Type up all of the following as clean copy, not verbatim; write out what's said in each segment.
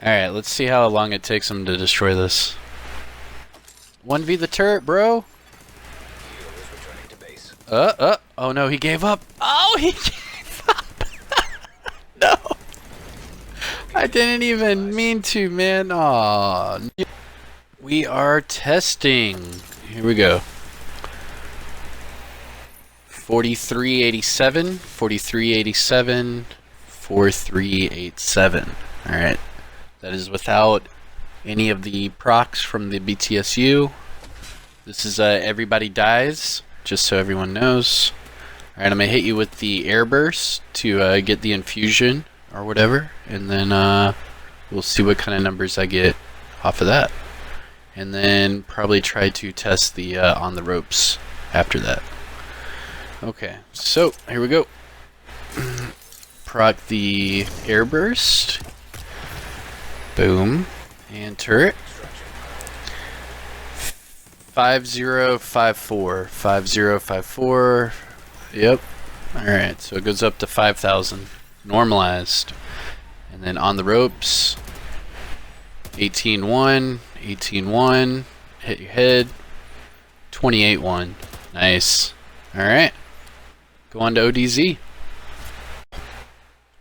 Alright, let's see how long it takes him to destroy this. 1v the turret, bro! Oh no, he gave up! Oh, he gave up! No! I didn't even mean to, man. Aw. We are testing. Here we go. 4387, 4387, 4387. Alright. That is without any of the procs from the BTSU. This is everybody dies, just so everyone knows. Alright, I'm going to hit you with the air burst to get the infusion or whatever, and then we'll see what kind of numbers I get off of that. And then probably try to test the on the ropes after that. Okay, so here we go. Proc the air burst. Boom. And turret. 5054. 5054. Yep. Alright, so it goes up to 5,000. Normalized. And then on the ropes. 18-1. 18-1. Hit your head. 28-1. Nice. Alright. Go on to ODZ.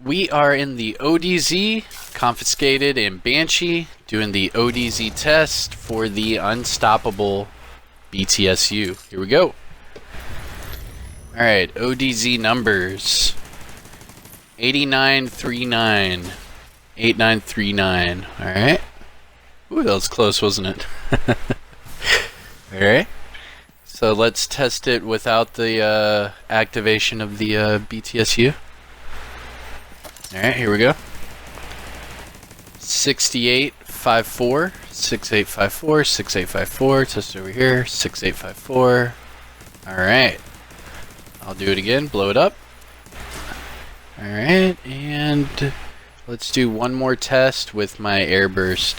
We are in the ODZ, Confiscated and Banshee, doing the ODZ test for the Unstoppable BTSU. Here we go. Alright, ODZ numbers. 8939. 8939. Alright. Ooh, that was close, wasn't it? Alright. So let's test it without the activation of the BTSU. Alright, here we go. 6854, 6854, 6854, test over here, 6854. Alright. I'll do it again, blow it up. Alright, and let's do one more test with my airburst,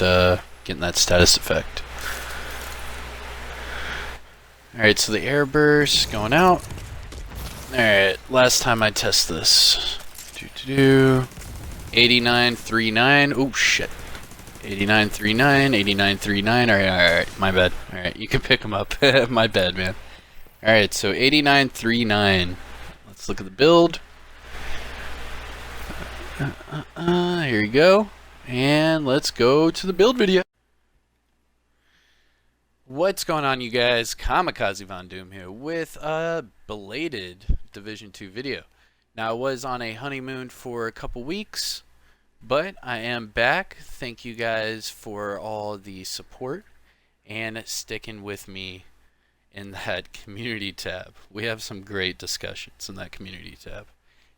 getting that status effect. Alright, so the airburst going out. Alright, last time I test this. 8939. Oh shit. 8939, 8939. Alright, my bad. Alright, you can pick them up. My bad, man. Alright, so 8939. Let's look at the build. Here you go. And let's go to the build video. What's going on, you guys? Kamikazevondoom here with a belated Division 2 video. Now, I was on a honeymoon for a couple weeks, but I am back. Thank you guys for all the support and sticking with me in that community tab. We have some great discussions in that community tab.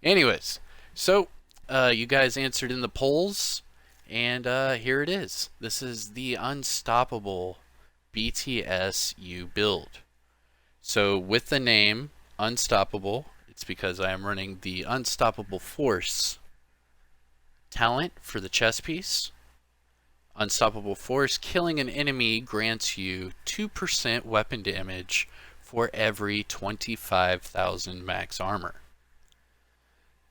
Anyways, so you guys answered in the polls, and here it is. This is the Unstoppable BTSU build. So with the name Unstoppable, it's because I am running the Unstoppable Force talent for the chess piece. Unstoppable Force, killing an enemy grants you 2% weapon damage for every 25,000 max armor.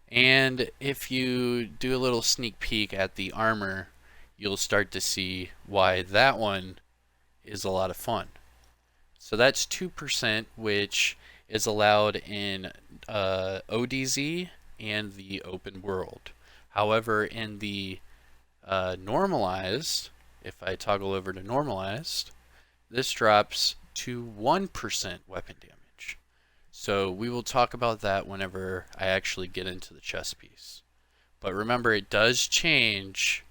And if you do a little sneak peek at the armor, you'll start to see why that one is a lot of fun. So that's 2%, which is allowed in ODZ and the open world. However, in the normalized, if I toggle over to normalized, this drops to 1% weapon damage. So we will talk about that whenever I actually get into the chess piece. But remember, it does change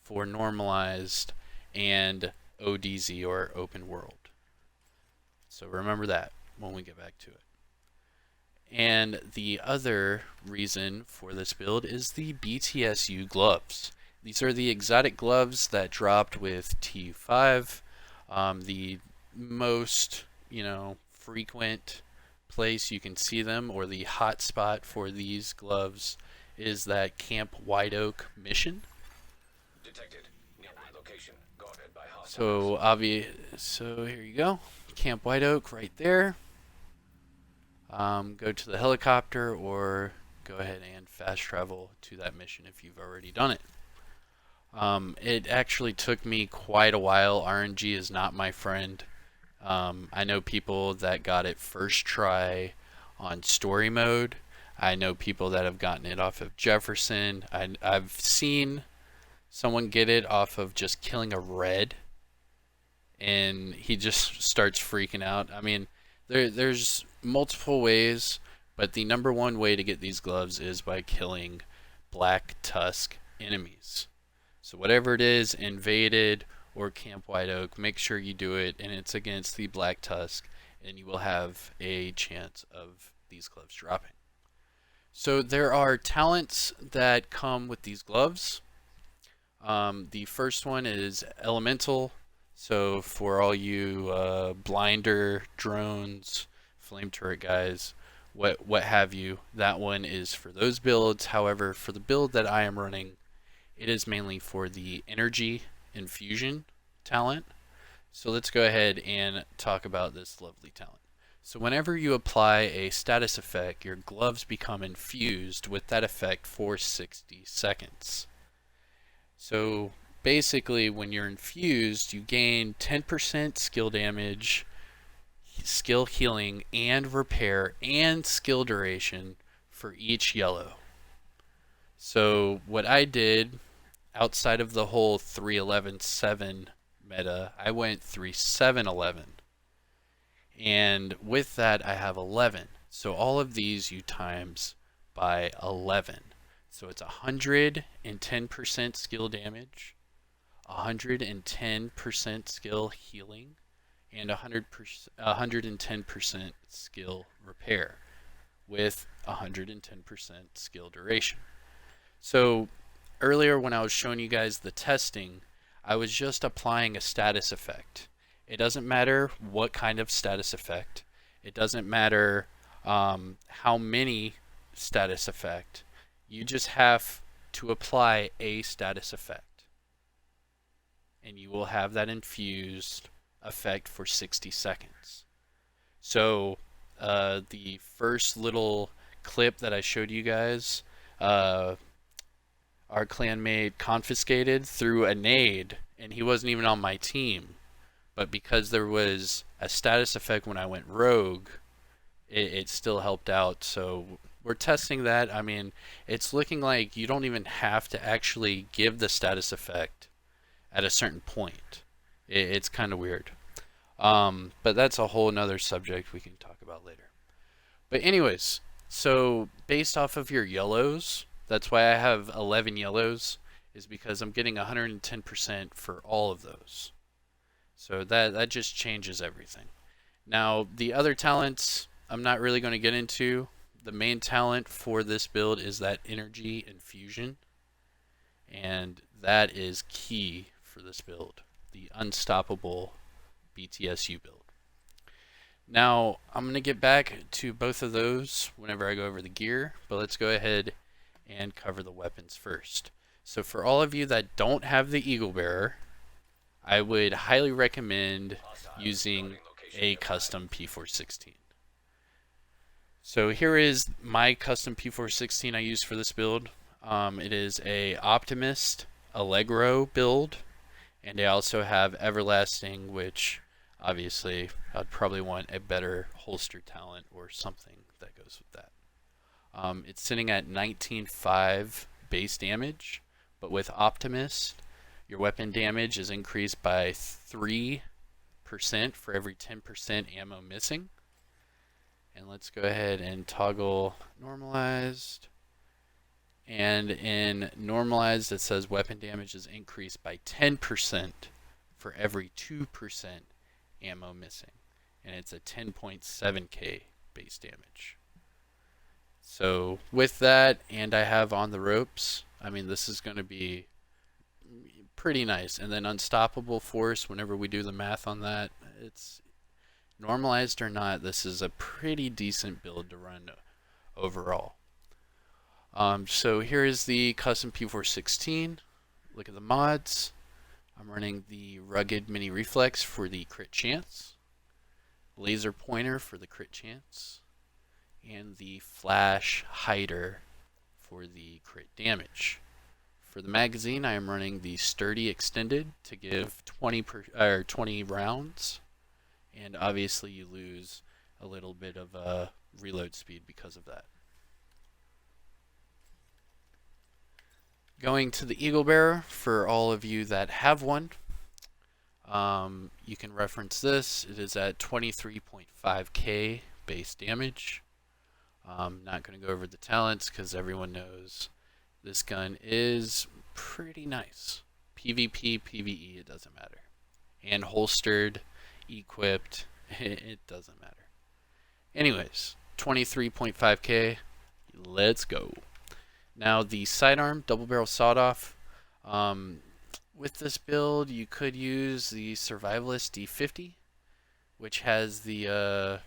for normalized and ODZ or open world. So remember that when we get back to it. And the other reason for this build is the BTSU gloves. These are the exotic gloves that dropped with TU5. The most, frequent place you can see them, or the hot spot for these gloves, is that Camp White Oak mission. Detected. Nearby location. Guarded by hostiles. So here you go. Camp White Oak right there. Go to the helicopter or go ahead and fast travel to that mission if you've already done it. It actually took me quite a while. RNG is not my friend. I know people that got it first try on story mode. I know people that have gotten it off of Jefferson. I've seen someone get it off of just killing a red, and he just starts freaking out. I mean, there's multiple ways, but the number one way to get these gloves is by killing Black Tusk enemies. So whatever it is, invaded or Camp White Oak, make sure you do it, and it's against the Black Tusk, and you will have a chance of these gloves dropping. So there are talents that come with these gloves. The first one is Elemental. So for all you blinder, drones, flame turret guys, what have you, that one is for those builds. However, for the build that I am running, it is mainly for the energy infusion talent. So let's go ahead and talk about this lovely talent. So whenever you apply a status effect, your gloves become infused with that effect for 60 seconds. So basically, when you're infused, you gain 10% skill damage, skill healing, and repair, and skill duration for each yellow. So what I did, outside of the whole 3-11-7 meta, I went 3-7-11. And with that, I have 11. So all of these you times by 11. So it's 110% skill damage, 110% skill healing, and 110% skill repair with 110% skill duration. So earlier when I was showing you guys the testing, I was just applying a status effect. It doesn't matter what kind of status effect. It doesn't matter how many status effect. You just have to apply a status effect, and you will have that infused effect for 60 seconds. So the first little clip that I showed you guys, our clanmate confiscated through a nade, and he wasn't even on my team. But because there was a status effect when I went rogue, it still helped out. So we're testing that. I mean, it's looking like you don't even have to actually give the status effect at a certain point. It's kind of weird. But that's a whole nother subject we can talk about later. But anyways, so based off of your yellows, that's why I have 11 yellows, is because I'm getting 110% for all of those. So that just changes everything. Now, the other talents I'm not really going to get into. The main talent for this build is that energy infusion, and that is key for this build, the Unstoppable BTSU build. Now, I'm going to get back to both of those whenever I go over the gear, but let's go ahead and cover the weapons first. So for all of you that don't have the Eagle Bearer, I would highly recommend using a custom P416. So here is my custom P416 I use for this build. It is a Optimist Allegro build, and I also have Everlasting, which obviously I'd probably want a better holster talent or something that goes with that. It's sitting at 19.5 base damage, but with Optimist, your weapon damage is increased by 3% for every 10% ammo missing. And let's go ahead and toggle normalized. And in normalized, it says weapon damage is increased by 10% for every 2% ammo missing. And it's a 10.7k base damage. So with that, and I have on the ropes, I mean, this is going to be pretty nice. And then Unstoppable Force, whenever we do the math on that, it's normalized or not, this is a pretty decent build to run overall. So here is the custom P416. Look at the mods. I'm running the Rugged Mini Reflex for the crit chance, Laser Pointer for the crit chance, and the Flash Hider for the crit damage For the magazine, I am running the Sturdy Extended to give 20 rounds, and obviously you lose a little bit of reload speed because of that. Going to the Eagle Bearer, for all of you that have one, you can reference this. It is at 23.5k base damage. I'm not going to go over the talents because everyone knows this gun is pretty nice. PvP, PvE, it doesn't matter. And holstered, equipped, it doesn't matter. Anyways, 23.5k, let's go. Now the sidearm, double barrel sawed off. With this build, you could use the Survivalist D50, which has the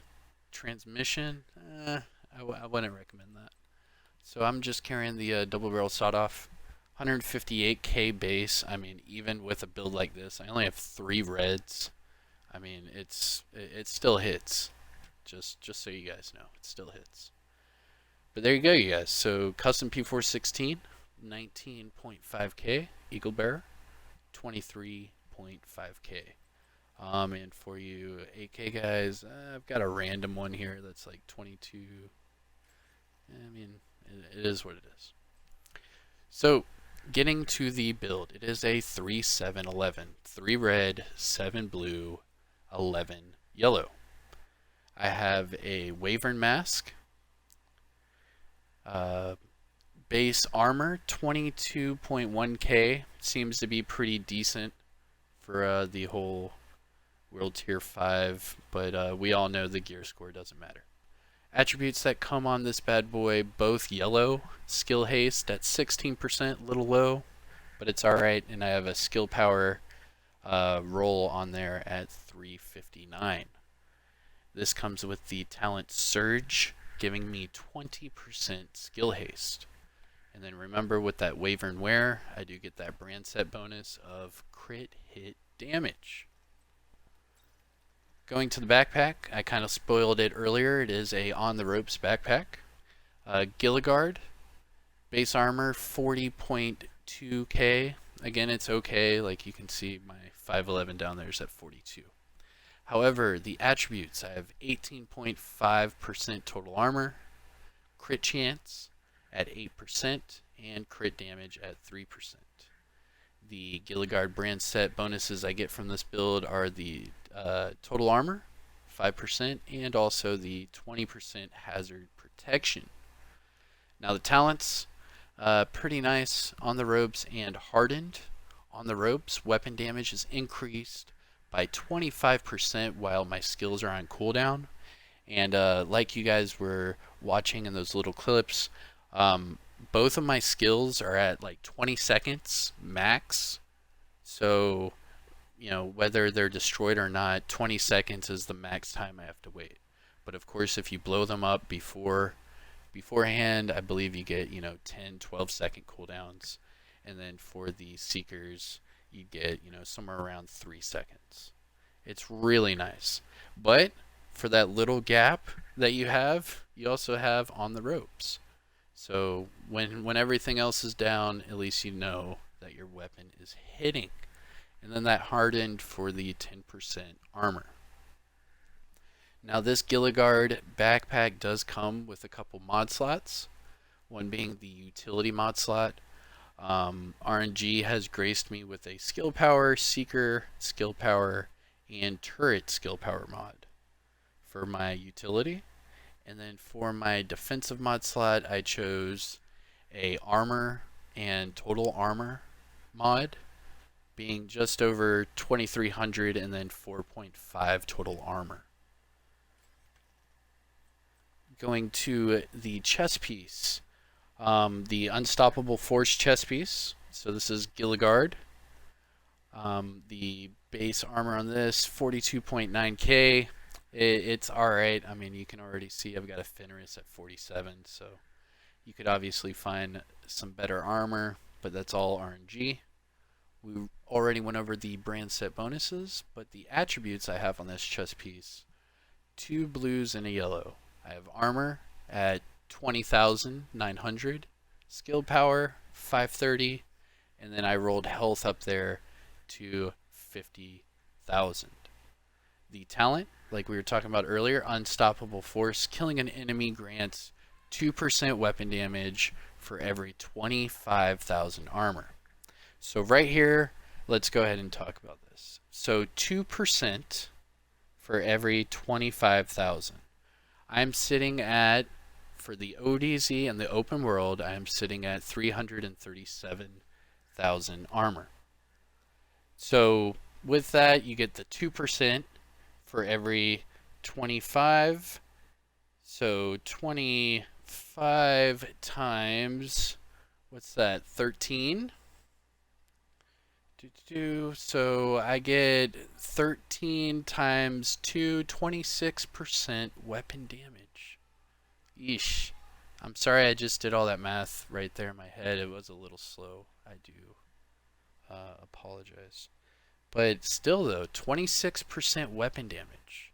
transmission. I wouldn't recommend that. So I'm just carrying the double barrel sawed off, 158k base. I mean, even with a build like this, I only have 3 reds. I mean, it still hits. Just so you guys know, it still hits. But there you go, you guys. So custom P416, 19.5k. Eagle Bearer, 23.5k. And for you 8k guys, I've got a random one here that's like 22. I mean, it is what it is. So getting to the build, it is a 3-7-11. 3 red, 7 blue, 11 yellow. I have a Wyvern Mask. Base armor, 22.1k. Seems to be pretty decent for the whole World Tier 5, but we all know the gear score doesn't matter. Attributes that come on this bad boy, both yellow. Skill haste at 16%, little low, but it's alright. And I have a skill power roll on there at 359. This comes with the talent surge, giving me 20% skill haste. And then remember, with that Wyvern wear, I do get that brand set bonus of crit hit damage. Going to the backpack, I kind of spoiled it earlier. It is a on the ropes backpack. Gilligard, base armor 40.2k. Again, it's okay. Like you can see, my 511 down there is at 42. However, the attributes, I have 18.5% total armor, crit chance at 8%, and crit damage at 3%. The Gilligard brand set bonuses I get from this build are the total armor, 5%, and also the 20% hazard protection. Now the talents, pretty nice. On the ropes and hardened. On the ropes, weapon damage is increased by 25% while my skills are on cooldown. And like you guys were watching in those little clips, both of my skills are at like 20 seconds max. So, you know, whether they're destroyed or not, 20 seconds is the max time I have to wait. But of course, if you blow them up beforehand, I believe you get, 10, 12 second cooldowns. And then for the Seekers, you get, somewhere around 3 seconds. It's really nice. But for that little gap that you also have on the ropes. So when everything else is down, at least you know that your weapon is hitting. And then that hardened for the 10% armor. Now this Gilligard backpack does come with a couple mod slots. One being the utility mod slot. RNG has graced me with a skill power, seeker skill power, and turret skill power mod for my utility. And then for my defensive mod slot, I chose a armor and total armor mod, being just over 2300 and then 4.5 total armor. Going to the chest piece, the Unstoppable Force chest piece. So this is Gilligard. The base armor on this, 42.9k. It's alright. I mean, you can already see I've got a Fenris at 47, so you could obviously find some better armor, but that's all RNG. We already went over the brand set bonuses, but the attributes I have on this chest piece, 2 blues and a yellow. I have armor at 20,900, skill power 530, and then I rolled health up there to 50,000. The talent, like we were talking about earlier, Unstoppable Force, killing an enemy grants 2% weapon damage for every 25,000 armor. So right here, let's go ahead and talk about this. So 2% for every 25,000. I'm sitting at, for the ODZ and the open world, I'm sitting at 337,000 armor. So with that, you get the 2% for every 25. So 25 times, what's that, 13? So I get 13 times 2, 26% weapon damage. Yeesh. I'm sorry I just did all that math right there in my head. It was a little slow. I do apologize. But still though, 26% weapon damage.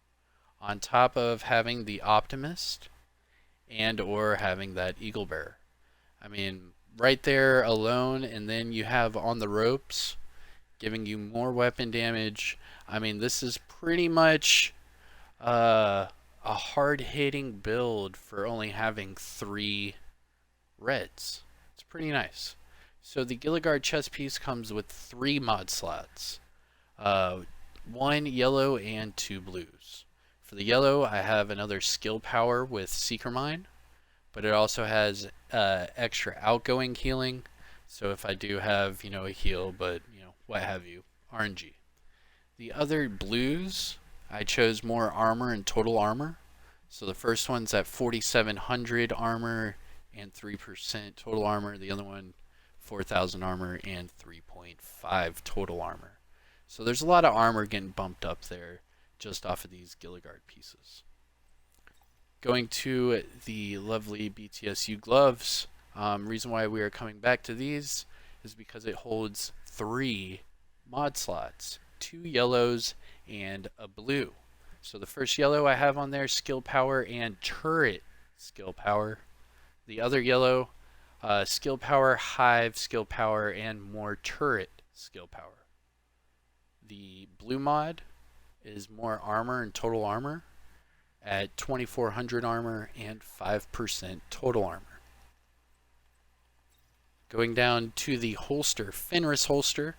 On top of having the Optimist and or having that Eagle Bearer. I mean, right there alone, and then you have On the Ropes giving you more weapon damage. I mean, this is pretty much a hard-hitting build for only having 3 reds. It's pretty nice. So the Gilligard chest piece comes with 3 mod slots. 1 yellow and 2 blues. For the yellow, I have another skill power with Seeker Mine, but it also has extra outgoing healing. So if I do have, a heal, but, what have you, RNG. The other blues, I chose more armor and total armor. So the first one's at 4,700 armor and 3% total armor. The other one, 4,000 armor and 3.5 total armor. So there's a lot of armor getting bumped up there just off of these Gilligard pieces. Going to the lovely BTSU gloves. Reason why we are coming back to these is because it holds 3 mod slots, 2 yellows and a blue. So the first yellow I have on there, skill power and turret skill power. The other yellow, skill power, hive skill power, and more turret skill power. The blue mod is more armor and total armor at 2,400 armor and 5% total armor. Going down to the holster, Fenris holster.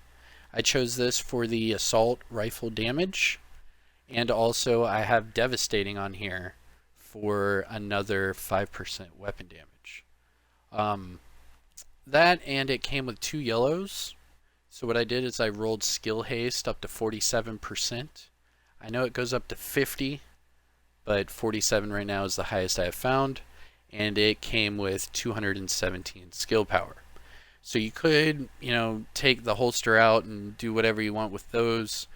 I chose this for the assault rifle damage, and also I have devastating on here for another 5% weapon damage. That, and it came with 2 yellows. So what I did is I rolled skill haste up to 47%. I know it goes up to 50, but 47 right now is the highest I have found, and it came with 217 skill power. So you could, take the holster out and do whatever you want with those,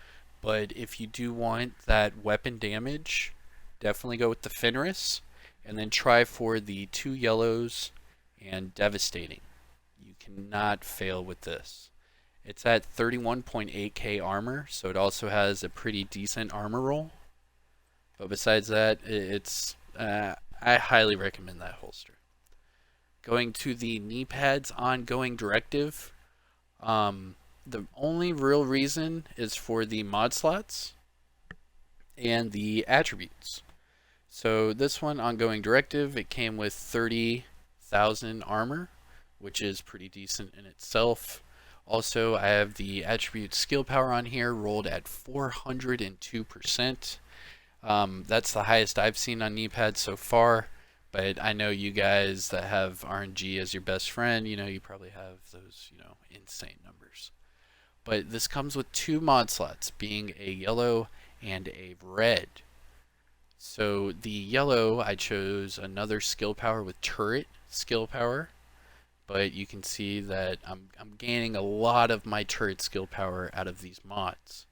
but if you do want that weapon damage, definitely go with the Fenris, and then try for the 2 yellows and devastating. You cannot fail with this. It's at 31.8k armor, so it also has a pretty decent armor roll. But besides that, I highly recommend that holster. Going to the knee pads ongoing directive. The only real reason is for the mod slots and the attributes. So this one, ongoing directive, it came with 30,000 armor, which is pretty decent in itself. Also, I have the attribute skill power on here rolled at 402%. That's the highest I've seen on knee pads so far. But I know you guys that have RNG as your best friend, you probably have those, insane numbers. But this comes with 2 mod slots, being a yellow and a red. So the yellow, I chose another skill power with turret skill power. But you can see that I'm gaining a lot of my turret skill power out of these mods.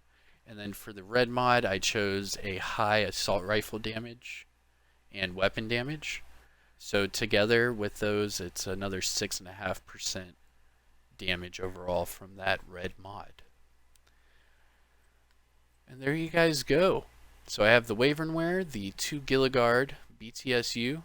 And then for the red mod, I chose a high assault rifle damage and weapon damage. So together with those, it's another 6.5% damage overall from that red mod. And there you guys go. So I have the Wyvernware, the 2 Gilligard BTSU,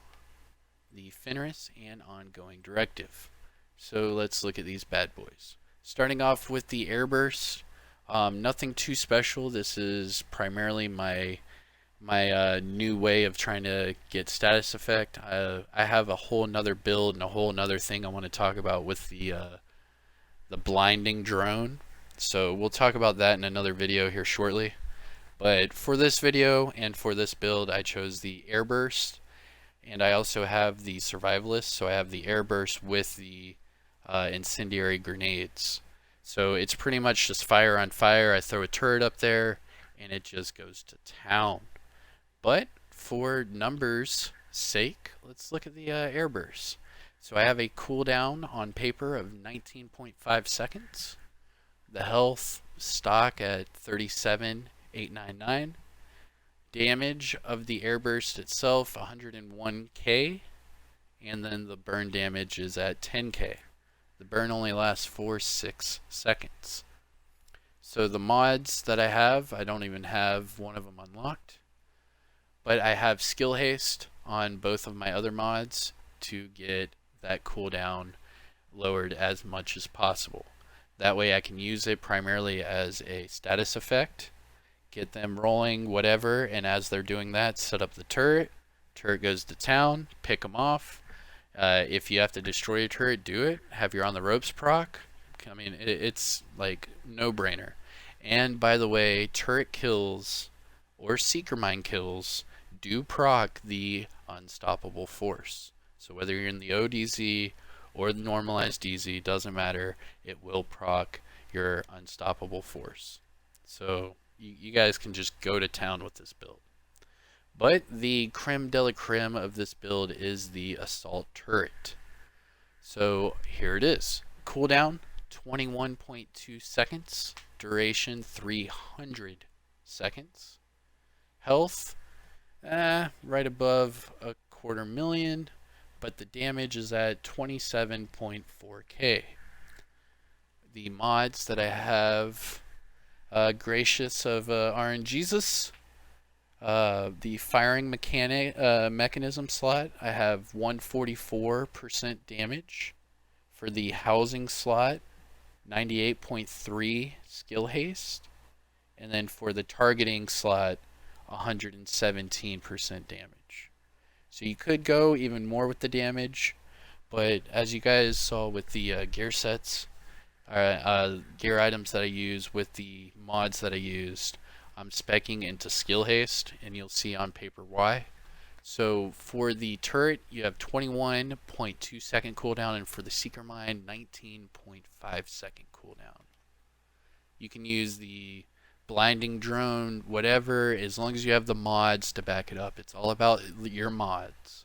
the Fenris, and ongoing directive. So let's look at these bad boys. Starting off with the airburst, nothing too special. This is primarily my new way of trying to get status effect. I have a whole nother build and a whole nother thing I want to talk about with the blinding drone. So we'll talk about that in another video here shortly. But for this video and for this build, I chose the airburst, and I also have the survivalist. So I have the airburst with the incendiary grenades. So it's pretty much just fire on fire. I throw a turret up there, and it just goes to town. But for numbers' sake, let's look at the airburst. So I have a cooldown on paper of 19.5 seconds. The health stock at 37,899. Damage of the airburst itself 101k, and then the burn damage is at 10k. The burn only lasts for 6 seconds. So the mods that I have, I don't even have one of them unlocked, but I have skill haste on both of my other mods to get that cooldown lowered as much as possible. That way I can use it primarily as a status effect, get them rolling, whatever, and as they're doing that, set up the turret. Turret goes to town, pick them off. If you have to destroy a turret, do it. Have your on the ropes proc. I mean, it's like no brainer. And by the way, turret kills or seeker mine kills do proc the unstoppable force. So whether you're in the ODZ or the normalized DZ, doesn't matter, it will proc your unstoppable force. So you guys can just go to town with this build. But the creme de la creme of this build is the assault turret. So here it is. Cooldown 21.2 seconds. Duration 300 seconds. Health right above 250,000, but the damage is at 27.4k. The mods that I have, gracious of RNGesus, the firing mechanism slot, I have 144% damage. For the housing slot, 98.3 skill haste. And then for the targeting slot, 117% damage. So you could go even more with the damage, but as you guys saw with the gear sets, gear items that I use with the mods that I used, I'm speccing into skill haste, and you'll see on paper why. So for the turret, you have 21.2 second cooldown, and for the seeker mine, 19.5 second cooldown. You can use the blinding drone, whatever, as long as you have the mods to back it up. It's all about your mods.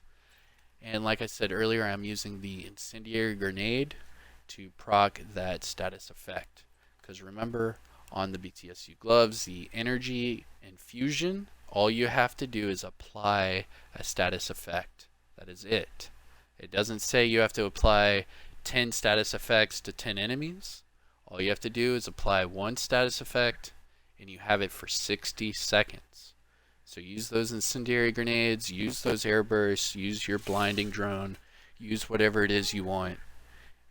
And like I said earlier, I'm using the incendiary grenade to proc that status effect. Because remember, on the BTSU gloves, the energy infusion, all you have to do is apply a status effect. That is it. It doesn't say you have to apply 10 status effects to 10 enemies. All you have to do is apply one status effect, and you have it for 60 seconds. So use those incendiary grenades, use those air bursts, use your blinding drone, use whatever it is you want,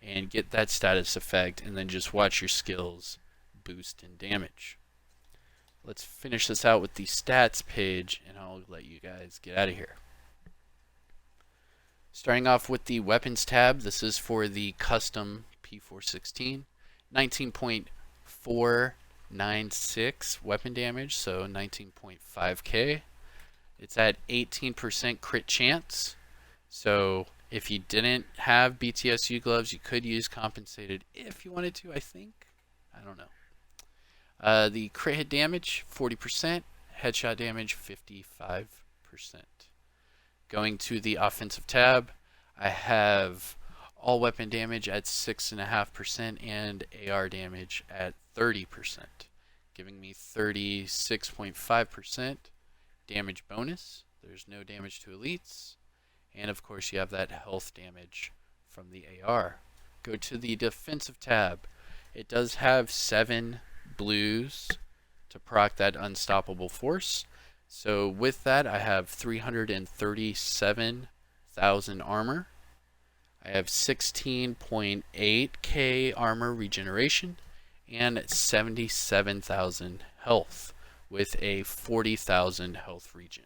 and get that status effect, and then just watch your skills boost in damage. Let's finish this out with the stats page, and I'll let you guys get out of here. Starting off with the weapons tab, this is for the custom P416, 19.496 weapon damage, so 19.5k. It's at 18% crit chance, so if you didn't have BTSU gloves, you could use compensated if you wanted to, I think. I don't know. The crit hit damage, 40%. Headshot damage, 55%. Going to the offensive tab, I have all weapon damage at 6.5% and AR damage at 30%, giving me 36.5% damage bonus. There's no damage to elites. And of course you have that health damage from the AR. Go to the defensive tab. It does have 7 blues to proc that unstoppable force. So with that, I have 337,000 armor. I have 16.8k armor regeneration and 77,000 health with a 40,000 health regen.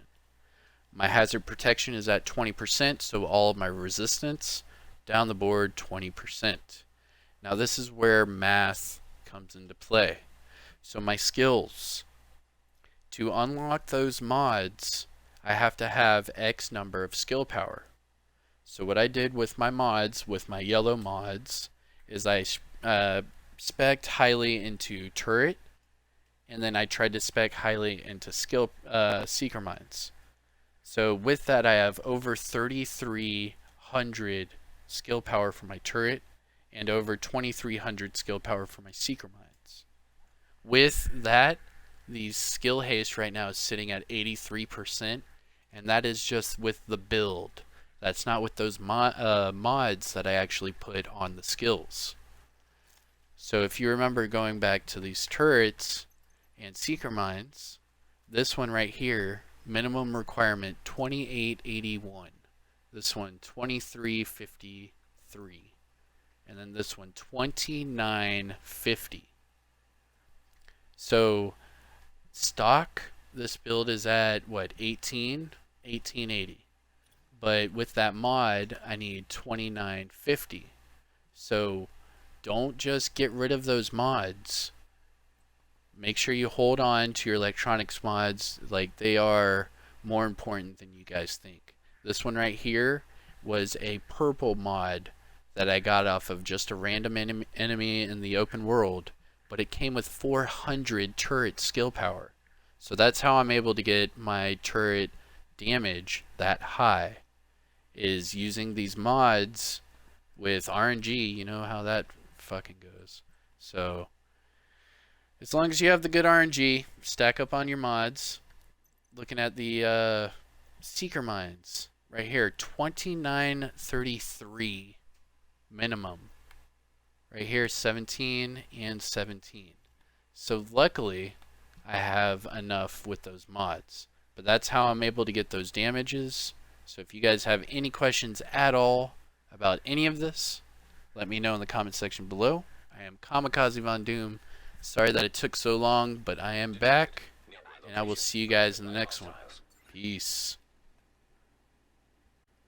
My hazard protection is at 20%, so all of my resistance down the board 20%. Now this is where math comes into play. So my skills, to unlock those mods, I have to have X number of skill power. So what I did with my mods, with my yellow mods, is I spec'd highly into turret, and then I tried to spec highly into seeker mines. So with that, I have over 3,300 skill power for my turret and over 2,300 skill power for my seeker mines. With that, the skill haste right now is sitting at 83%, and that is just with the build. That's not with those mods that I actually put on the skills. So if you remember going back to these turrets and seeker mines, this one right here, minimum requirement 2881. This one 2353. And then this one 2950. So stock, this build is at what, 1880. But with that mod, I need 2950. So don't just get rid of those mods. Make sure you hold on to your electronics mods, like they are more important than you guys think. This one right here was a purple mod that I got off of just a random enemy in the open world, but it came with 400 turret skill power. So that's how I'm able to get my turret damage that high, is using these mods with RNG. You know how that fucking goes. So as long as you have the good RNG, stack up on your mods. Looking at the seeker mines right here, 2933 minimum. Right here, 17 and 17. So luckily, I have enough with those mods. But that's how I'm able to get those damages. So if you guys have any questions at all about any of this, let me know in the comment section below. I am Kamikazevondoom. Sorry that it took so long, but I am back, and I will see you guys in the next one. Peace.